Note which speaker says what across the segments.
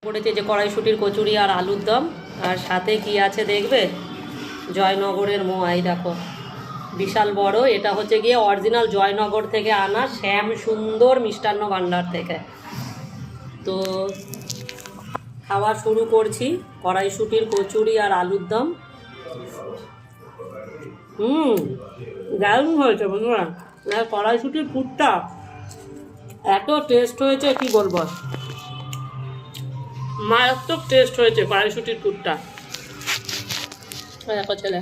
Speaker 1: করেছে যে কড়াইশুটির কচুরি আর আলুর দম, আর সাথে কি আছে দেখবে, জয়নগরের মোয়াই দেখো বিশাল বড়। এটা হচ্ছে গিয়ে অরিজিনাল জয়নগর থেকে আনা শ্যাম সুন্দর মিষ্টান্ন ভাণ্ডার থেকে। তো খাওয়া শুরু করছি, কড়াইশুটির কচুরি আর আলুর দম। দারুণ হয়েছে বন্ধুরা, কড়াইশুটির পুরটা এত টেস্ট হয়েছে কি বলবো, মারাত্মক টেস্ট হয়েছে কড়াইশুটির পুরটা। দেখো ছেলে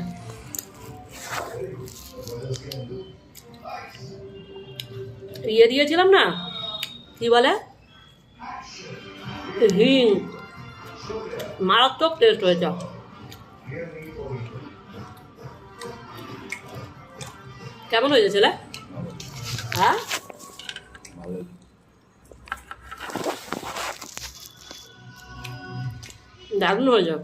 Speaker 1: ইয়ে দিয়েছিলাম না, কি বলে, হিং, মারাত্মক টেস্ট হয়েছে। কেমন হয়েছে ছেলে? হ্যাঁ দারুণ হয়েছে।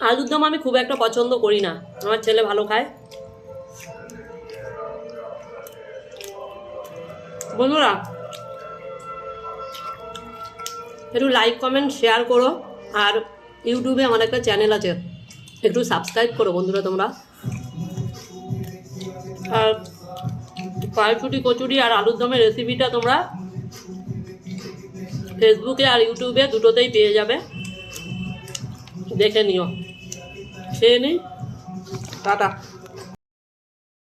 Speaker 1: আলুর দম আমি খুব একটা পছন্দ করি না, আমার ছেলে ভালো খায়। বন্ধুরা একটু লাইক কমেন্ট শেয়ার করো, আর ইউটিউবে আমার একটা চ্যানেল আছে, একটু সাবস্ক্রাইব করো বন্ধুরা তোমরা। আর কড়াইশুটি কচুরি আর আলুর দমের রেসিপিটা তোমরা ফেসবুকে আর ইউটিউবে দুটোতেই পেয়ে যাবে, দেখে নিও। খেয়ে নিই, টাটা।